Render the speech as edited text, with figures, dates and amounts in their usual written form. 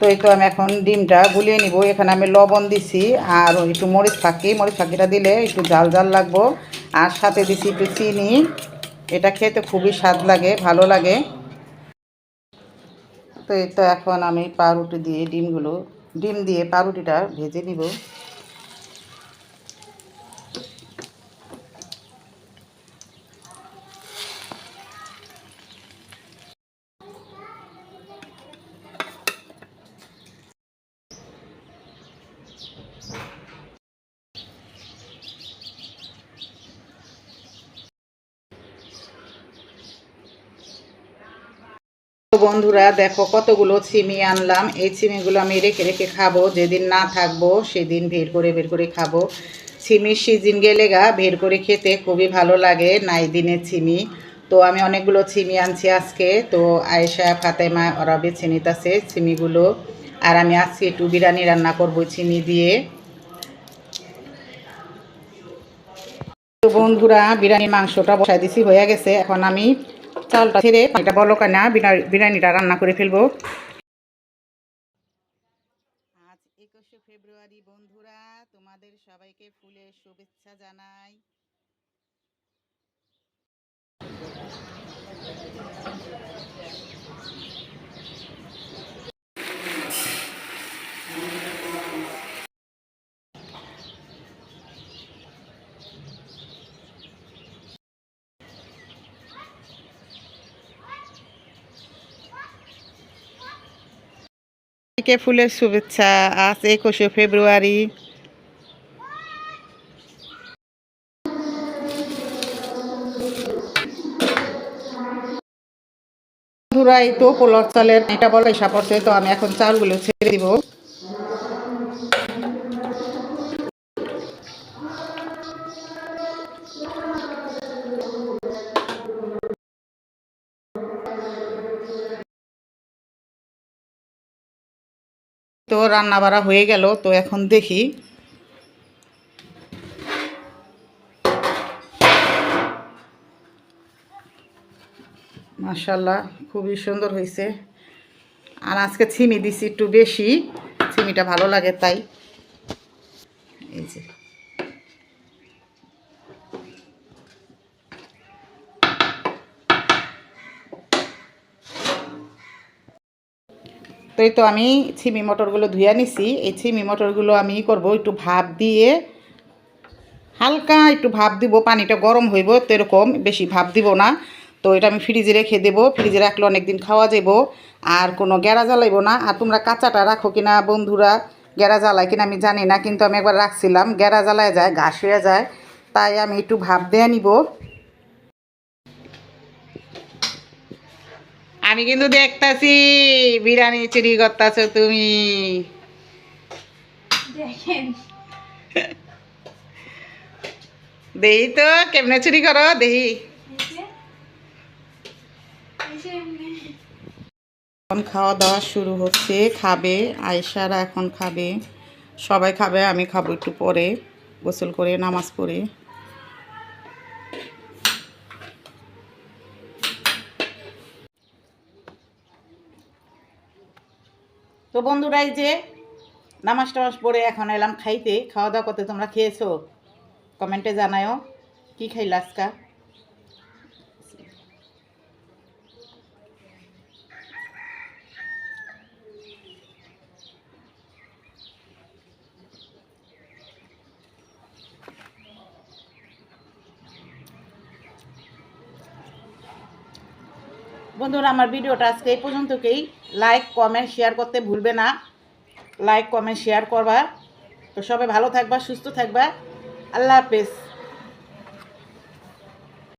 তো এই তো আমি এখন ডিমটা গুলিয়ে নিব। এখানে আমি লবণ দিছি আর একটু মরিচ ফাঁকিটা দিলে একটু জাল জাল লাগবো। আর সাথে দিছি একটু চিনি। এটা খেতে খুবই স্বাদ লাগে, ভালো লাগে। তো এই তো এখন আমি পাউরুটি দিয়ে ডিম দিয়ে পাউরুটিটা ভেজে নিব। বন্ধুরা দেখো কতগুলো ছিমি আনলাম। এই ছিমিগুলো আমি রেখে রেখে খাবো, যেদিন না থাকবো সেদিন বের করে খাবো। ছিমির সিজন গেলে বের করে খেতে খুবই ভালো লাগে, নাই দিনের ছিমি। তো আমি অনেকগুলো ছিমি আনছি আজকে। তো আয়েশা ফাতেমা ওরা বেছে নিতেছে ছিমিগুলো। আর আমি আজকে একটু বিরিয়ানি রান্না করবো ছিমি দিয়ে। তো বন্ধুরা বিরিয়ানির মাংসটা বসাই দিছি, হয়ে গেছে। এখন আমি চালটা ছেড়ে পানিটা বলকা না বিরিয়ানিটা রান্না করে ফেলবো। আজ 21শে ফেব্রুয়ারি বন্ধুরা, তোমাদের সবাইকে ফুলের শুভেচ্ছা জানাই। ফুলের শুভেচ্ছা। আজ 21শে ফেব্রুয়ারি। বন্ধুরা এই তো পোলার চালের এটা বলো হিসাব পড়ছে। তো আমি এখন চালগুলো ছেড়ে দিব। তো রান্না বাড়া হয়ে গেল। তো এখন দেখি মাশাআল্লাহ খুবই সুন্দর হয়েছে। আর আজকে ছিমি দিছি একটু বেশি, ছিমিটা ভালো লাগে তাই। এই যে তো এই তো আমি ছিমি মটরগুলো ধুয়ে নিছি। এই ছিমি মটরগুলো আমি করব একটু ভাপ দিয়ে, হালকা একটু ভাপ দিব, পানিটা গরম হইব তো এরকম, বেশি ভাপ দিব না। তো এটা আমি ফ্রিজে রেখে দেবো, ফ্রিজে রাখলে অনেক দিন খাওয়া যাব। আর কোনো গেরা জ্বালাইব না। আর তোমরা কাঁচাটা রাখো কিনা বন্ধুরা, গেরা জ্বালায় কিনা আমি জানি না, কিন্তু আমি একবার রাখছিলাম, গেরা জ্বালায় যায়, ঘাস হয়ে যায়। তাই আমি একটু ভাপ দিয়ে নিব। আমি কিন্তু দেখতাছি বিরিয়ানি চুরি করতেছ তুমি। দেখেন দেহি তো কেমনে চুরি করো দেহি। এখন খাওয়া দাওয়া শুরু হচ্ছে, খাবে আয়েশারা এখন খাবে, সবাই খাবে, আমি খাবো একটু পরে গোসল করে নামাজ পড়ে। তো বন্ধুরা এই যে নামাজ টামাজ পড়ে এখন এলাম খাইতে। খাওয়া দাওয়া করতে, তোমরা খেয়েছো? কমেন্টে জানাও কি খাইলা আজকা। বন্ধুরা আমার ভিডিওটা আজকে এই পর্যন্তই। লাইক কমেন্ট শেয়ার করতে ভুলবে না। লাইক কমেন্ট শেয়ার করবা। তো সবাই ভালো থাকবা, সুস্থ থাকবা। আল্লাহ হাফেজ।